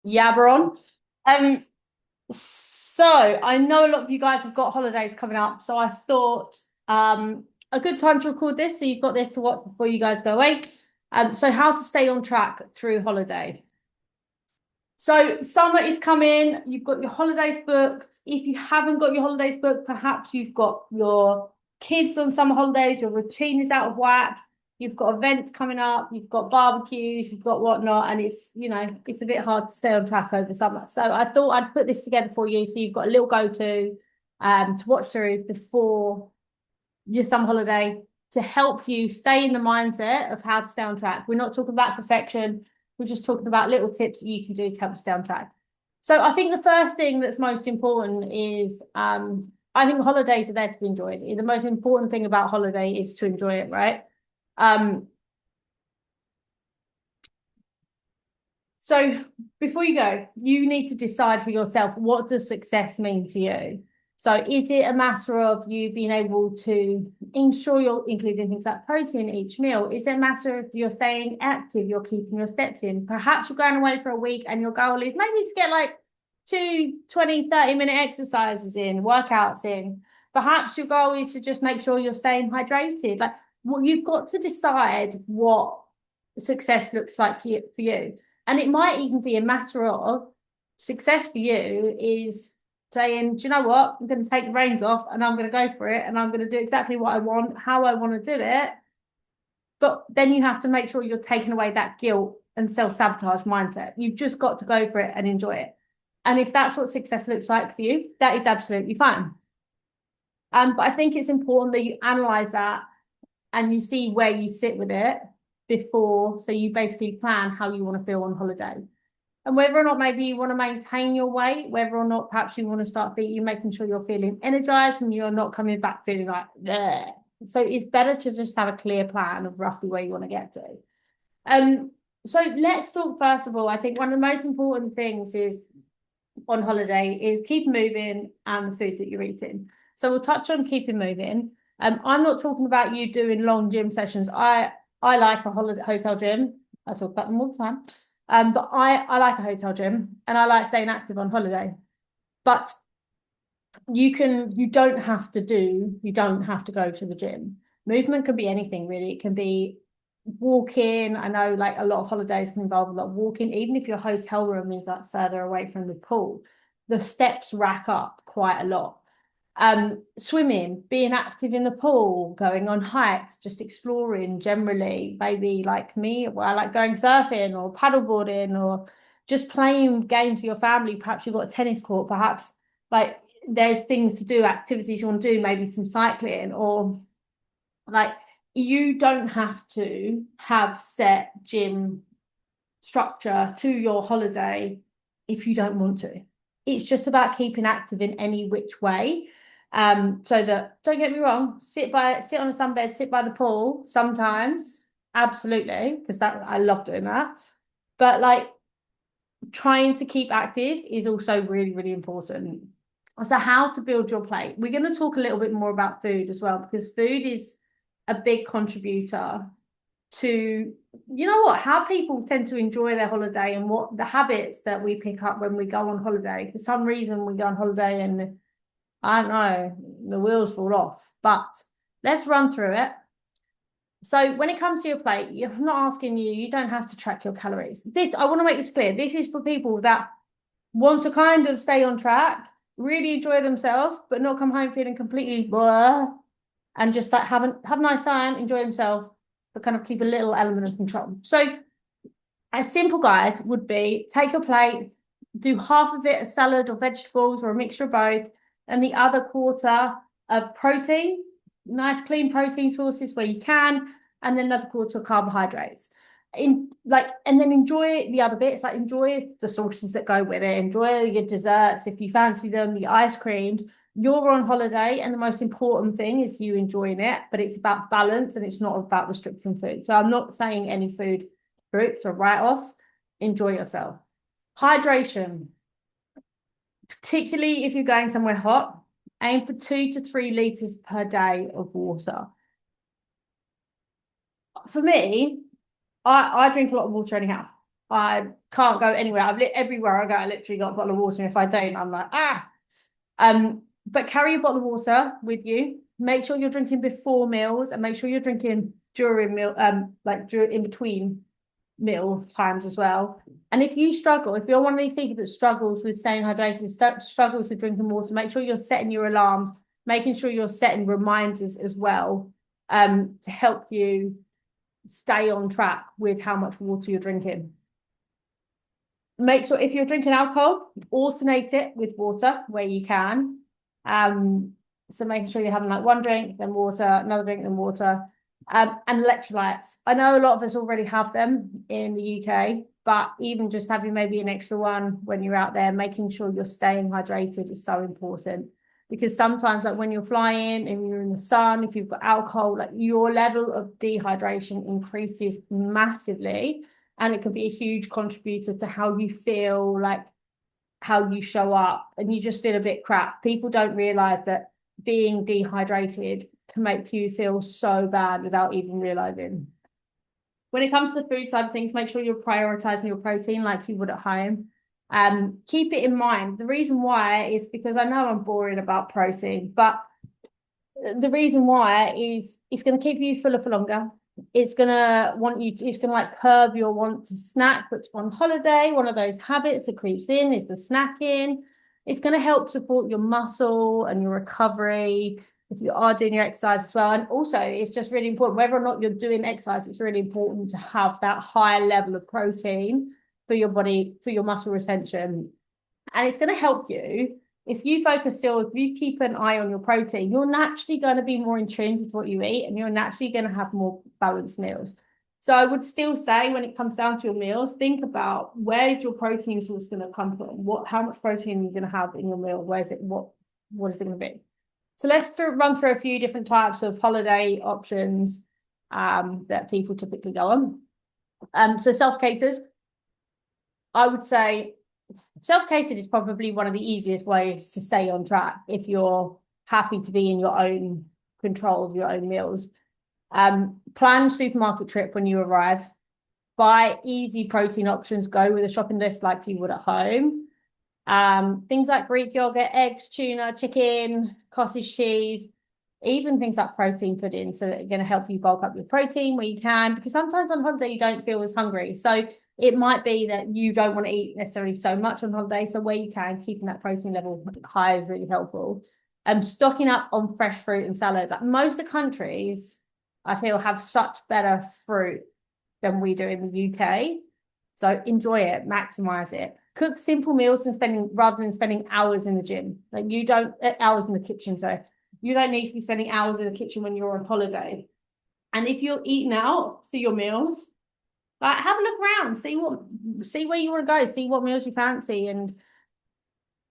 Yabber on. Um, so I know a lot of you guys have got holidays coming up, so I thought a good time to record this, so you've got this to watch before you guys go away. So how to stay on track through holiday. So summer is coming, you've got your holidays booked. If you haven't got your holidays booked, perhaps you've got your kids on summer holidays, your routine is out of whack, you've got events coming up, you've got barbecues, you've got whatnot, and it's a bit hard to stay on track over summer. So I thought I'd put this together for you so you've got a little to watch through before your summer holiday to help you stay in the mindset of how to stay on track. We're not talking about perfection. We're just talking about little tips that you can do to help you stay on track. So I think the first thing that's most important is I think holidays are there to be enjoyed. The most important thing about holiday is to enjoy it, right? Um, so before you go, you need to decide for yourself, what does success mean to you? So is it a matter of you being able to ensure you're including things like protein in each meal? Is it a matter of you're staying active, you're keeping your steps in? Perhaps you're going away for a week and your goal is maybe to get like 30-minute exercises in, workouts in. Perhaps your goal is to just make sure you're staying hydrated. Like, well, you've got to decide what success looks like for you. And it might even be a matter of success for you is saying, do you know what? I'm going to take the reins off and I'm going to go for it and I'm going to do exactly what I want, how I want to do it. But then you have to make sure you're taking away that guilt and self-sabotage mindset. You've just got to go for it and enjoy it. And if that's what success looks like for you, that is absolutely fine. But I think it's important that you analyze that and you see where you sit with it before. So you basically plan how you want to feel on holiday. And whether or not maybe you want to maintain your weight, whether or not perhaps you want to start feeling, making sure you're feeling energized and you're not coming back feeling like, bleh. So it's better to just have a clear plan of roughly where you want to get to. Um, so let's talk first of all. I think one of the most important things is on holiday is keep moving and the food that you're eating. So we'll touch on keeping moving. I'm not talking about you doing long gym sessions. I like a holiday hotel gym. I talk about them all the time. But I like a hotel gym and I like staying active on holiday. But you don't have to go to the gym. Movement can be anything really. It can be walking. I know like a lot of holidays can involve a lot of walking, even if your hotel room is like further away from the pool, the steps rack up quite a lot. Swimming, being active in the pool, going on hikes, just exploring generally, maybe like me, well, I like going surfing or paddleboarding or just playing games with your family. Perhaps you've got a tennis court, perhaps like there's things to do, activities you want to do, maybe some cycling or like you don't have to have set gym structure to your holiday if you don't want to. It's just about keeping active in any which way. So that don't get me wrong, sit on a sunbed, sit by the pool sometimes, absolutely, because that I love doing that. But like trying to keep active is also really, really important. So, how to build your plate? We're going to talk a little bit more about food as well, because food is a big contributor to, you know what, how people tend to enjoy their holiday and what the habits that we pick up when we go on holiday. For some reason, we go on holiday and I don't know, the wheels fall off. But let's run through it. So when it comes to your plate, I'm not asking you, you don't have to track your calories. This, I want to make this clear. This is for people that want to kind of stay on track, really enjoy themselves, but not come home feeling completely blah and just like have a nice time, enjoy themselves, but kind of keep a little element of control. So a simple guide would be take your plate, do half of it a salad or vegetables or a mixture of both, and the other quarter of protein, nice clean protein sources where you can, and then another quarter of carbohydrates. And then enjoy the other bits, like enjoy the sauces that go with it, enjoy your desserts if you fancy them, the ice creams. You're on holiday, and the most important thing is you enjoying it, but it's about balance and it's not about restricting food. So I'm not saying any food groups or write-offs. Enjoy yourself. Hydration, particularly if you're going somewhere hot, aim for 2 to 3 liters per day of water. For me, I drink a lot of water anyhow. I can't go anywhere. Everywhere I go, I literally got a bottle of water. And if I don't, I'm like, but carry a bottle of water with you. Make sure you're drinking before meals and make sure you're drinking during meal, in between meal times as well. And if you struggle, if you're one of these people that struggles with staying hydrated, struggles with drinking water, make sure you're setting your alarms, making sure you're setting reminders as well, to help you stay on track with how much water you're drinking. Make sure if you're drinking alcohol, alternate it with water where you can. So making sure you're having like one drink, then water, another drink, then water. And electrolytes. I know a lot of us already have them in the UK, but even just having maybe an extra one when you're out there, making sure you're staying hydrated is so important. Because sometimes, like when you're flying and you're in the sun, if you've got alcohol, like your level of dehydration increases massively, and it can be a huge contributor to how you feel, like how you show up, and you just feel a bit crap. People don't realize that being dehydrated can make you feel so bad without even realizing. When it comes to the food side of things, make sure you're prioritizing your protein like you would at home. Keep it in mind. The reason why is because I know I'm boring about protein, but the reason why is it's going to keep you fuller for longer. It's going to like curb your want to snack, but on holiday, one of those habits that creeps in is the snacking. It's going to help support your muscle and your recovery if you are doing your exercise as well. And also, it's just really important, whether or not you're doing exercise, it's really important to have that higher level of protein for your body, for your muscle retention. And it's going to help you if you focus still, if you keep an eye on your protein, you're naturally going to be more in tune with what you eat, and you're naturally going to have more balanced meals. So I would still say, when it comes down to your meals, think about where is your protein source going to come from? How much protein are you going to have in your meal? Where is it? What is it going to be? So let's run through a few different types of holiday options that people typically go on. So self-catered, I would say self-catered is probably one of the easiest ways to stay on track if you're happy to be in your own control of your own meals. Plan supermarket trip when you arrive. Buy easy protein options. Go with a shopping list like you would at home. Things like Greek yogurt, eggs, tuna, chicken, cottage cheese, even things like protein pudding. So they're going to help you bulk up your protein where you can, because sometimes on holiday you don't feel as hungry. So it might be that you don't want to eat necessarily so much on holiday. So where you can, keeping that protein level high is really helpful. Stocking up on fresh fruit and salad. Like most of the countries, I feel, have such better fruit than we do in the UK. So enjoy it, maximize it. Cook simple meals rather than spending hours in the gym. Like you don't hours in the kitchen. So you don't need to be spending hours in the kitchen when you're on holiday. And if you're eating out for your meals, like have a look around, see where you want to go, see what meals you fancy, and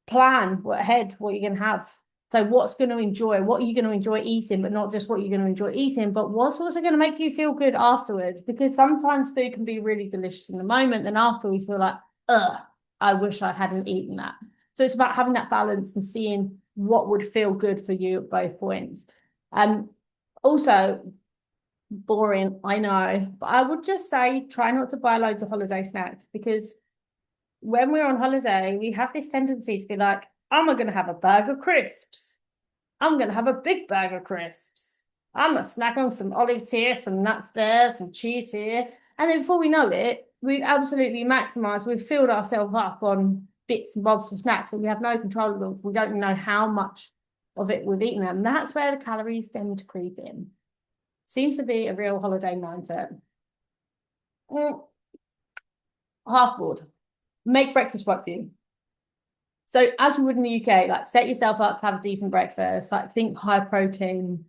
plan ahead what you're going to have. So what are you going to enjoy eating, but not just what you're going to enjoy eating, but what's also going to make you feel good afterwards. Because sometimes food can be really delicious in the moment, and after we feel like, I wish I hadn't eaten that. So it's about having that balance and seeing what would feel good for you at both points. Also, boring, I know, but I would just say try not to buy loads of holiday snacks, because when we're on holiday, we have this tendency to be like, I'm going to have a bag of crisps. I'm going to have a big bag of crisps. I'm going to snack on some olives here, some nuts there, some cheese here. And then before we know it, we've absolutely maximized. We've filled ourselves up on bits and bobs of snacks and we have no control of them. We don't know how much of it we've eaten. And that's where the calories tend to creep in. Seems to be a real holiday mindset. Half board. Make breakfast work for you. So as you would in the UK, like set yourself up to have a decent breakfast. Like think high protein,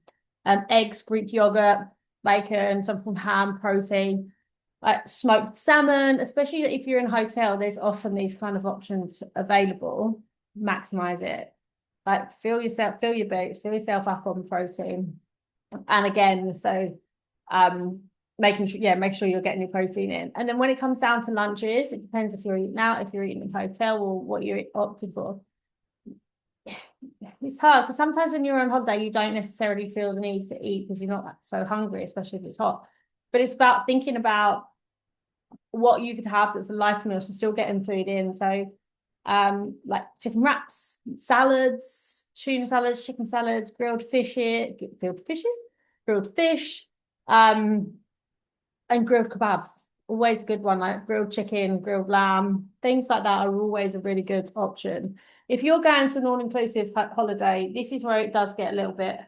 eggs, Greek yogurt, bacon, some from ham, protein, like smoked salmon. Especially if you're in a hotel, there's often these kind of options available. Maximize it. Like fill your boots, fill yourself up on protein. And again, so make sure you're getting your protein in. And then when it comes down to lunches, it depends if you're eating out, if you're eating in a hotel, or what you're opted for. It's hard because sometimes when you're on holiday, you don't necessarily feel the need to eat because you're not so hungry, especially if it's hot. But it's about thinking about what you could have that's a lighter meal, so still getting food in. So like chicken wraps, salads, tuna salads, chicken salads, grilled fish, and grilled kebabs. Always a good one, like grilled chicken, grilled lamb, things like that are always a really good option. If you're going to an all-inclusive holiday, this is where it does get a little bit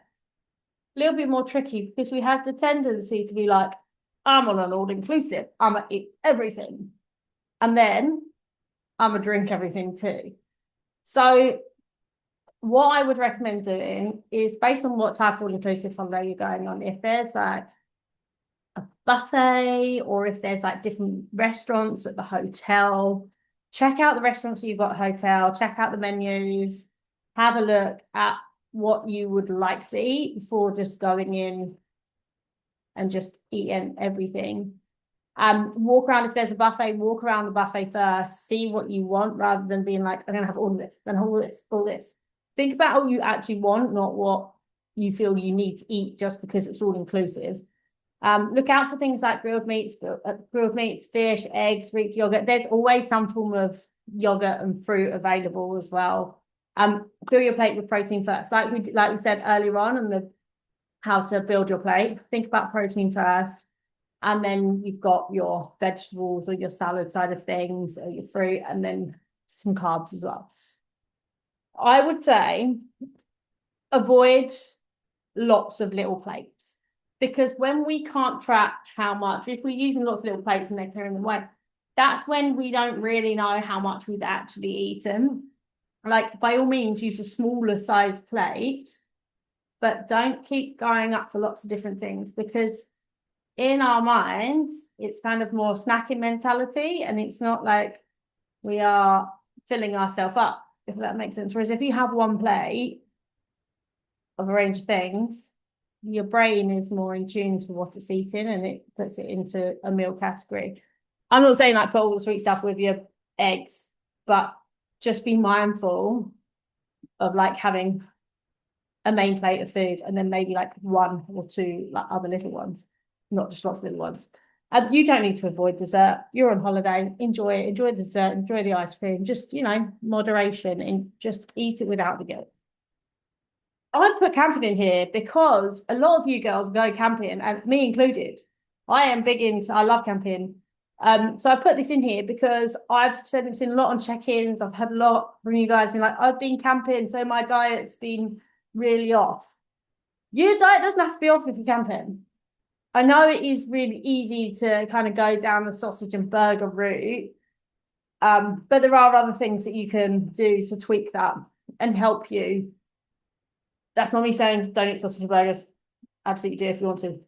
more tricky, because we have the tendency to be like, I'm on an all-inclusive, I'm gonna eat everything, and then I'm gonna drink everything too. So what I would recommend doing is, based on what type of all-inclusive holiday you're going on, if there's like a buffet, or if there's like different restaurants at the hotel, check out the restaurants you've got at hotel, check out the menus, have a look at what you would like to eat before just going in and just eating everything. Walk around, if there's a buffet, walk around the buffet first, see what you want, rather than being like, I'm gonna have all this, then all this, all this. Think about what you actually want, not what you feel you need to eat just because it's all inclusive. Look out for things like grilled meats, fish, eggs, Greek yogurt. There's always some form of yogurt and fruit available as well. Fill your plate with protein first, like we said earlier on the how to build your plate. Think about protein first, and then you've got your vegetables or your salad side of things, or your fruit, and then some carbs as well. I would say avoid lots of little plates, because when we can't track how much, if we're using lots of little plates and they're clearing them away, that's when we don't really know how much we've actually eaten. Like, by all means, use a smaller size plate, but don't keep going up for lots of different things, because in our minds, it's kind of more snacking mentality, and it's not like we are filling ourselves up, if that makes sense. Whereas if you have one plate of a range of things, your brain is more in tune to what it's eating, and it puts it into a meal category. I'm not saying like put all the sweet stuff with your eggs, but just be mindful of like having a main plate of food and then maybe like one or two like other little ones, not just lots of little ones. And you don't need to avoid dessert. You're on holiday, enjoy it, enjoy the dessert, enjoy the ice cream, just, moderation, and just eat it without the guilt. I put camping in here because a lot of you girls go camping, and me included. I love camping. So I put this in here because I've said it's in a lot on check-ins. I've had a lot from you guys being like, I've been camping, so my diet's been really off. Your diet doesn't have to be off if you're camping. I know it is really easy to kind of go down the sausage and burger route, but there are other things that you can do to tweak that and help you. That's not me saying don't eat sausage and burgers. Absolutely do if you want to.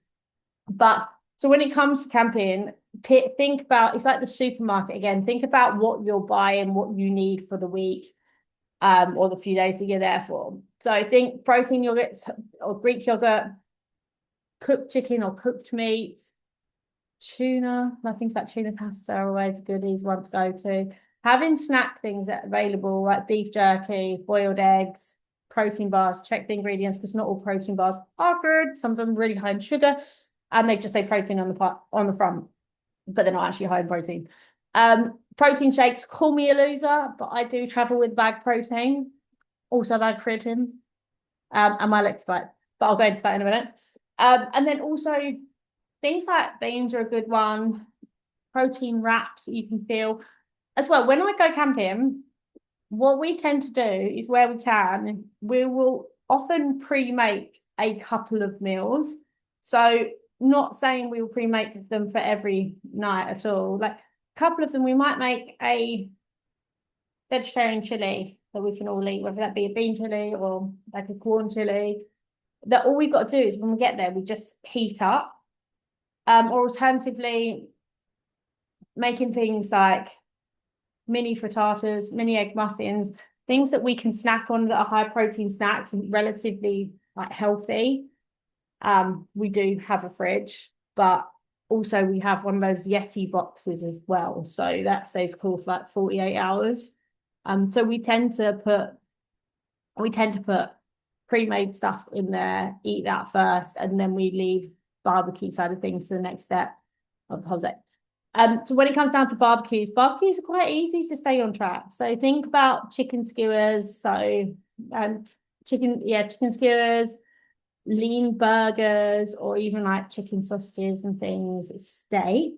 But so when it comes to camping, think about, it's like the supermarket again. Think about what you're buying, what you need for the week, or the few days that you're there for. So I think protein yogurts or Greek yogurt, cooked chicken or cooked meats, tuna, things like tuna pasta are always a good easy one to go to. Having snack things that are available, like beef jerky, boiled eggs, protein bars. Check the ingredients, because not all protein bars are good. Some of them are really high in sugar, and they just say protein on the front, but they're not actually high in protein. Protein shakes, call me a loser, but I do travel with bag protein, also bag creatine, and my electrolyte, but I'll go into that in a minute. And then also things like beans are a good one, protein wraps that you can feel as well. When I go camping, what we tend to do is, where we can, we will often pre-make a couple of meals. So not saying we will pre-make them for every night at all. Like a couple of them, we might make a vegetarian chili that we can all eat, whether that be a bean chili or like a corn chili. That all we've got to do is when we get there, we just heat up. Or alternatively, making things like mini frittatas, mini egg muffins, things that we can snack on that are high protein snacks and relatively like healthy. We do have a fridge, but also we have one of those Yeti boxes as well. So that stays cool for like 48 hours. So we tend to put pre-made stuff in there, eat that first, and then we leave barbecue side of things to the next step of the holiday. So when it comes down to barbecues are quite easy to stay on track. So think about chicken skewers. So chicken skewers, lean burgers, or even like chicken sausages and things. Steak,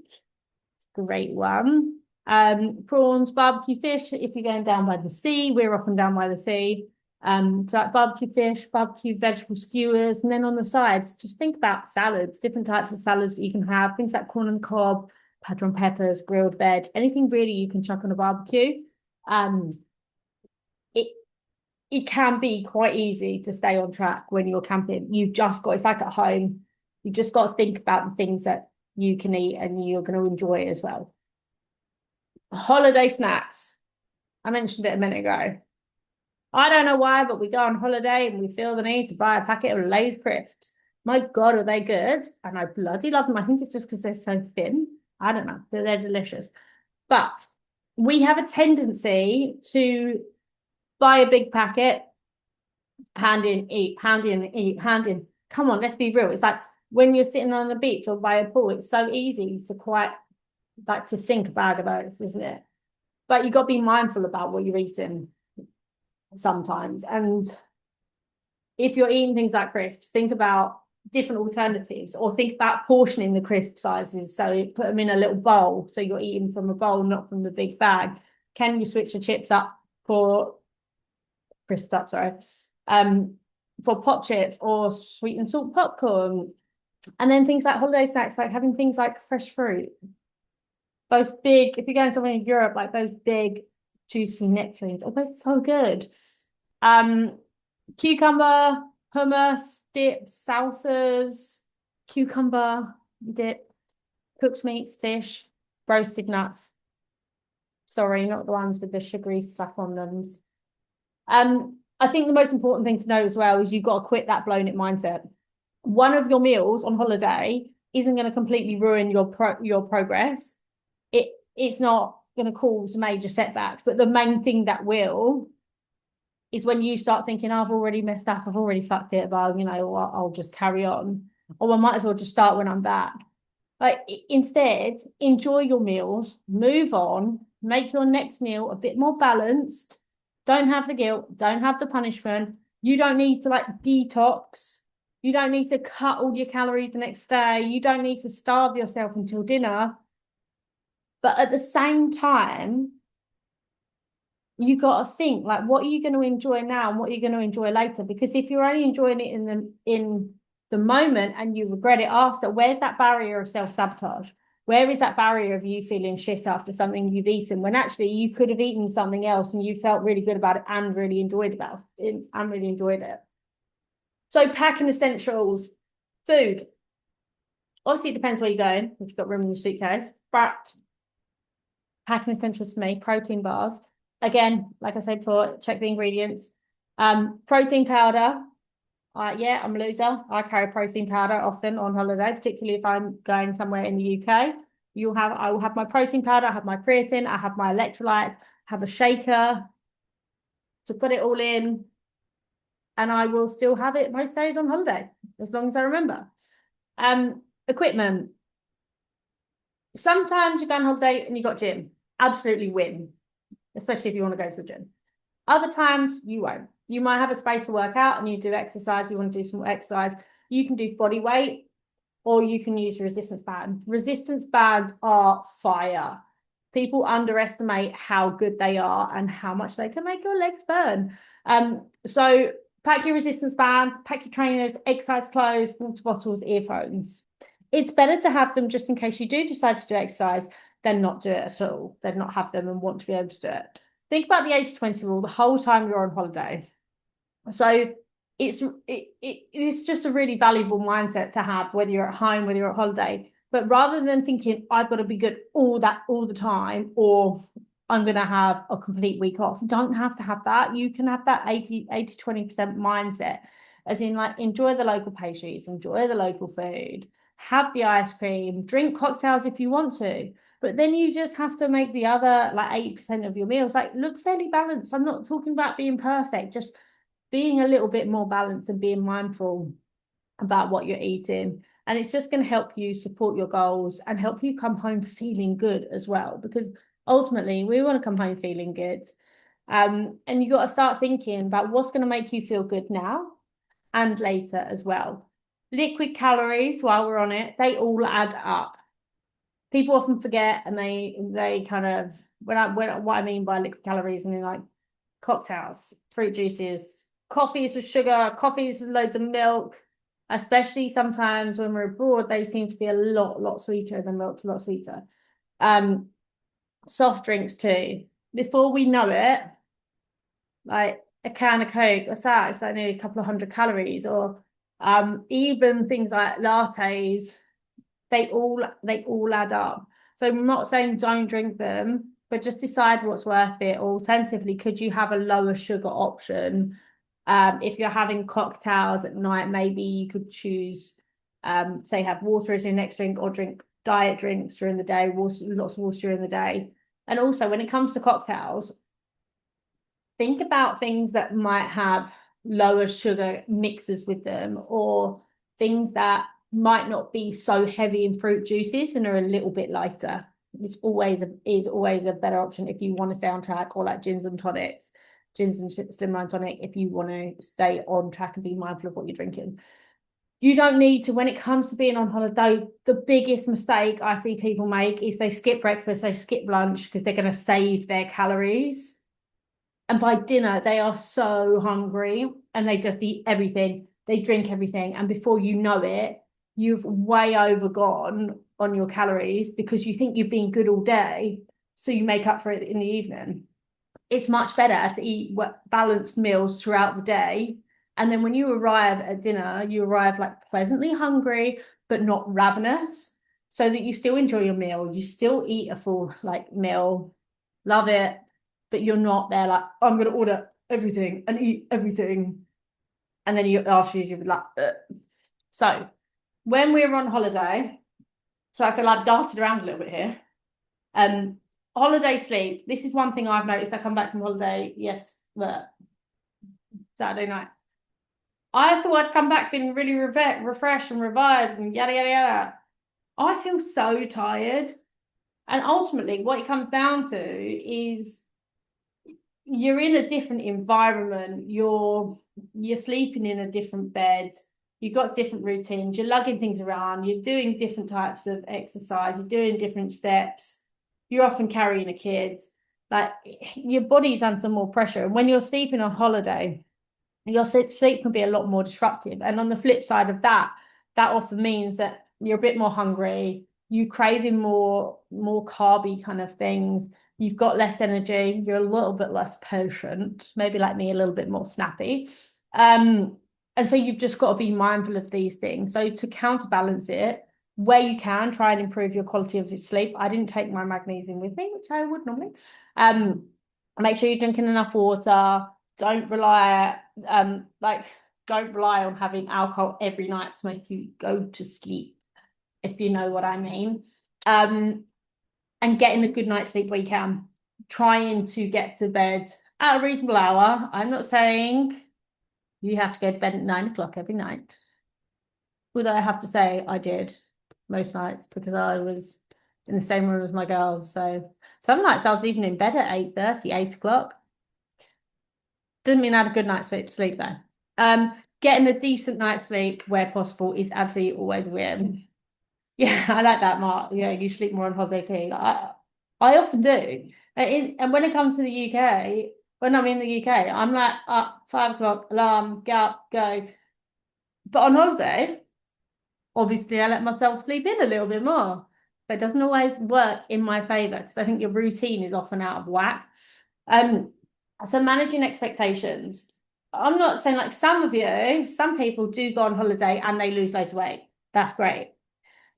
great one. Prawns, barbecue fish. If you're going down by the sea, we're often down by the sea. So like barbecue fish, barbecue vegetable skewers, and then on the sides, just think about salads, different types of salads that you can have, things like corn and cob, padron peppers, grilled veg, anything really you can chuck on a barbecue. It it can be quite easy to stay on track when you're camping. You've just got, it's like at home, you just got to think about the things that you can eat and you're going to enjoy as well. Holiday snacks. I mentioned it a minute ago. I don't know why, but we go on holiday and we feel the need to buy a packet of Lay's crisps. My God, are they good? And I bloody love them. I think it's just because they're so thin. I don't know. They're delicious. But we have a tendency to buy a big packet, hand in, eat, hand in, eat, hand in. Come on, let's be real. It's like when you're sitting on the beach or by a pool, it's so easy to quite like to sink a bag of those, isn't it? But you've got to be mindful about what you're eating sometimes. And if you're eating things like crisps, think about different alternatives, or think about portioning the crisp sizes. So you put them in a little bowl, so you're eating from a bowl, not from the big bag. Can you switch the chips up for crisps up, sorry, for pop chips or sweet and salt popcorn? And then things like holiday snacks, like having things like fresh fruit. Those big, if you're going somewhere in Europe, like those big juicy nectarines, oh, they're so good. Cucumber, hummus, dips, salsas, cucumber dip, cooked meats, fish, roasted nuts. Sorry, not the ones with the sugary stuff on them. I think the most important thing to know as well is you've got to quit that blown it mindset. One of your meals on holiday isn't going to completely ruin your progress. It's not going to cause major setbacks, but the main thing that will is when you start thinking, oh, I've already messed up, I've already fucked it, but I'll just carry on, or I might as well just start when I'm back. Like instead, enjoy your meals, move on, make your next meal a bit more balanced. Don't have the guilt, don't have the punishment. You don't need to like detox. You don't need to cut all your calories the next day. You don't need to starve yourself until dinner. But at the same time, you got to think like, what are you going to enjoy now and what are you going to enjoy later? Because if you're only enjoying it in the moment and you regret it after, where's that barrier of self-sabotage? Where is that barrier of you feeling shit after something you've eaten when actually you could have eaten something else and you felt really good about it and really enjoyed it? So packing essentials, food. Obviously, it depends where you're going, if you've got room in your suitcase, but packing essentials for me, protein bars. Again, like I said before, check the ingredients. Protein powder. Yeah, I'm a loser. I carry protein powder often on holiday, particularly if I'm going somewhere in the UK. I will have my protein powder, I have my creatine, I have my electrolytes, have a shaker to put it all in, and I will still have it most days on holiday, as long as I remember. Equipment. Sometimes you go on holiday and you got gym. Absolutely win, especially if you want to go to the gym. Other times you won't. You might have a space to work out and you do exercise, you want to do some more exercise. You can do body weight or you can use resistance bands. Resistance bands are fire. People underestimate how good they are and how much they can make your legs burn. So pack your resistance bands, pack your trainers, exercise clothes, water bottles, earphones. It's better to have them just in case you do decide to do exercise than not do it at all, than not have them and want to be able to do it. Think about the 80-20 rule the whole time you're on holiday. So it's just a really valuable mindset to have, whether you're at home, whether you're at holiday. But rather than thinking, I've got to be good all the time, or I'm going to have a complete week off, you don't have to have that. You can have that 80-20% mindset, as in like enjoy the local pastries, enjoy the local food, have the ice cream, drink cocktails if you want to. But then you just have to make the other like 8% of your meals like look fairly balanced. I'm not talking about being perfect, just being a little bit more balanced and being mindful about what you're eating. And it's just going to help you support your goals and help you come home feeling good as well, because ultimately we want to come home feeling good. And you got to start thinking about what's going to make you feel good now and later as well. Liquid calories, while we're on it, they all add up. People often forget, and they kind of, what I mean by liquid calories, I mean like cocktails, fruit juices, coffees with sugar, coffees with loads of milk, especially sometimes when we're abroad, they seem to be a lot sweeter, than milk's a lot sweeter. Soft drinks too. Before we know it, like a can of Coke, what's that? It's like nearly a couple of 100 calories, or even things like lattes, they all add up. So I'm not saying don't drink them, but just decide what's worth it. Or alternatively, could you have a lower sugar option? If you're having cocktails at night, maybe you could choose, say, have water as your next drink, or drink diet drinks during the day, lots of water during the day. And also, when it comes to cocktails, think about things that might have lower sugar mixes with them, or things that might not be so heavy in fruit juices and are a little bit lighter. It's always a better option if you want to stay on track, or like gins and tonics, gins and slimline tonic, if you want to stay on track and be mindful of what you're drinking. You don't need to, when it comes to being on holiday, the biggest mistake I see people make is they skip breakfast, they skip lunch because they're going to save their calories. And by dinner, they are so hungry and they just eat everything. They drink everything. And before you know it, you've way overgone on your calories because you think you've been good all day. So you make up for it in the evening. It's much better to eat balanced meals throughout the day. And then when you arrive at dinner, you arrive like pleasantly hungry, but not ravenous, so that you still enjoy your meal. You still eat a full like meal, love it, but you're not there like, I'm going to order everything and eat everything. And then afterwards you'll be like, ugh. So when we're on holiday, so I feel like I've darted around a little bit here. Holiday sleep. This is one thing I've noticed. I come back from holiday, Saturday night. I thought I'd come back feeling really refreshed and revived and yada, yada, yada. I feel so tired. And ultimately, what it comes down to is you're in a different environment. You're sleeping in a different bed. You've got different routines. You're lugging things around. You're doing different types of exercise. You're doing different steps. You're often carrying a kid. Like, your body's under more pressure. And when you're sleeping on holiday, your sleep can be a lot more disruptive. And on the flip side of that, that often means that you're a bit more hungry, you craving more carby kind of things, you've got less energy, you're a little bit less patient, maybe like me, a little bit more snappy. And so you've just got to be mindful of these things. So to counterbalance it, where you can, try and improve your quality of your sleep. I didn't take my magnesium with me, which I would normally. Make sure you're drinking enough water. Don't rely on having alcohol every night to make you go to sleep, if you know what I mean. And getting a good night's sleep where you can. Trying to get to bed at a reasonable hour. I'm not saying you have to go to bed at 9 o'clock every night. Although I have to say I did most nights because I was in the same room as my girls. So some nights I was even in bed at 8:30, 8 o'clock. Doesn't mean I had a good night's sleep though. Getting a decent night's sleep where possible is absolutely always a win. Yeah, I like that, Mark. Yeah, you sleep more on holiday too. I often do. And when it comes to the UK, when I'm in the UK, I'm like up 5 o'clock, alarm, get up, go. But on holiday, obviously I let myself sleep in a little bit more. But it doesn't always work in my favour because I think your routine is often out of whack. So managing expectations. I'm not saying like some people do go on holiday and they lose loads of weight. That's great.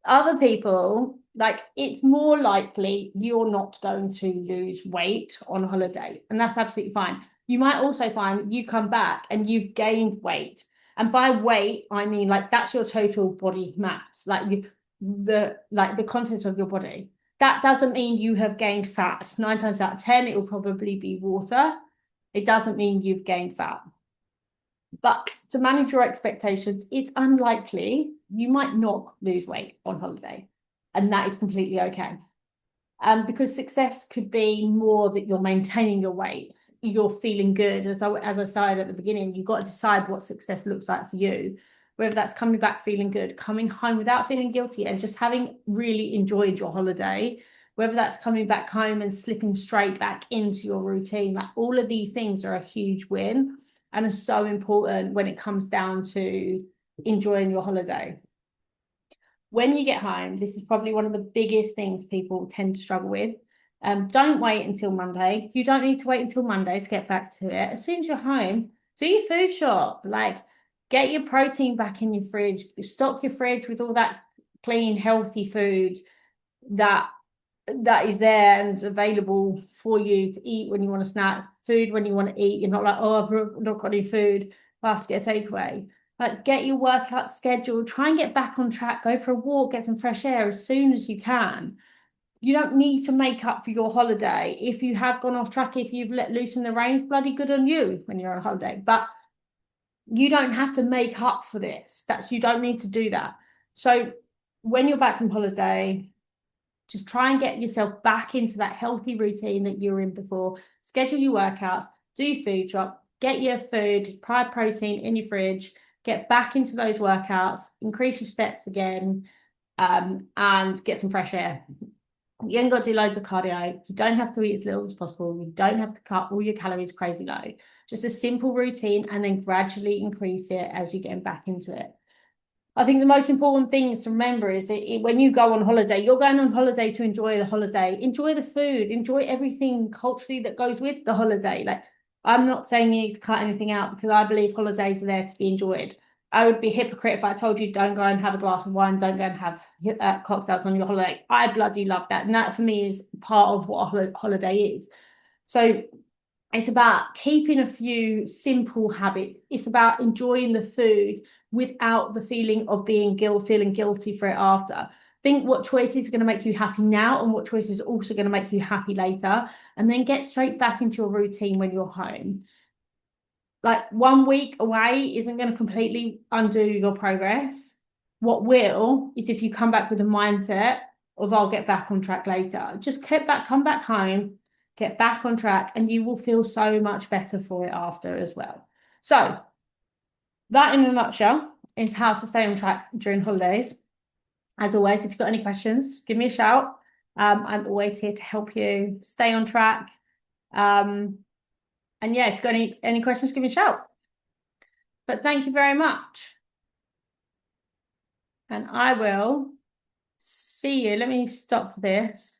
Other people, like, it's more likely you're not going to lose weight on holiday, and that's absolutely fine. You might also find you come back and you've gained weight. And by weight, I mean like that's your total body mass, like the contents of your body. That doesn't mean you have gained fat. 9 times out of 10, it will probably be water. It doesn't mean you've gained fat. But to manage your expectations, it's unlikely you might not lose weight on holiday, and that is completely okay. Because success could be more that you're maintaining your weight, you're feeling good. As I said at the beginning, you've got to decide what success looks like for you, whether that's coming back feeling good, coming home without feeling guilty, and just having really enjoyed your holiday, whether that's coming back home and slipping straight back into your routine. Like all of these things are a huge win and are so important when it comes down to enjoying your holiday. When you get home, this is probably one of the biggest things people tend to struggle with. Don't wait until Monday. You don't need to wait until Monday to get back to it. As soon as you're home, do your food shop. Like, get your protein back in your fridge. Stock your fridge with all that clean, healthy food that is there and available for you to eat when you want to snack, food when you want to eat. You're not like, oh, I've not got any food, I'll have to get a takeaway. Like, get your workout scheduled, try and get back on track, go for a walk, get some fresh air as soon as you can. You don't need to make up for your holiday. If you have gone off track, if you've let loose in the reins, bloody good on you when you're on holiday. But you don't have to make up for this. You don't need to do that. So when you're back from holiday, just try and get yourself back into that healthy routine that you were in before. Schedule your workouts, do food shop, get your food, prior protein in your fridge, get back into those workouts, increase your steps again, and get some fresh air. You ain't got to do loads of cardio. You don't have to eat as little as possible. You don't have to cut all your calories crazy low. Just a simple routine and then gradually increase it as you're getting back into it. I think the most important thing to remember is when you go on holiday, you're going on holiday to enjoy the holiday, enjoy the food, enjoy everything culturally that goes with the holiday. Like, I'm not saying you need to cut anything out because I believe holidays are there to be enjoyed. I would be a hypocrite if I told you don't go and have a glass of wine, don't go and have cocktails on your holiday. I bloody love that. And that for me is part of what a holiday is. So it's about keeping a few simple habits. It's about enjoying the food without the feeling of feeling guilty for it after. Think what choices are going to make you happy now and what choices are also going to make you happy later. And then get straight back into your routine when you're home. Like, 1 week away isn't going to completely undo your progress. What will is if you come back with a mindset of I'll get back on track later. Just come back home, get back on track, and you will feel so much better for it after as well. So that in a nutshell is how to stay on track during holidays. As always, if you've got any questions, give me a shout. I'm always here to help you stay on track. And yeah, if you've got any questions, give me a shout. But thank you very much. And I will see you. Let me stop this.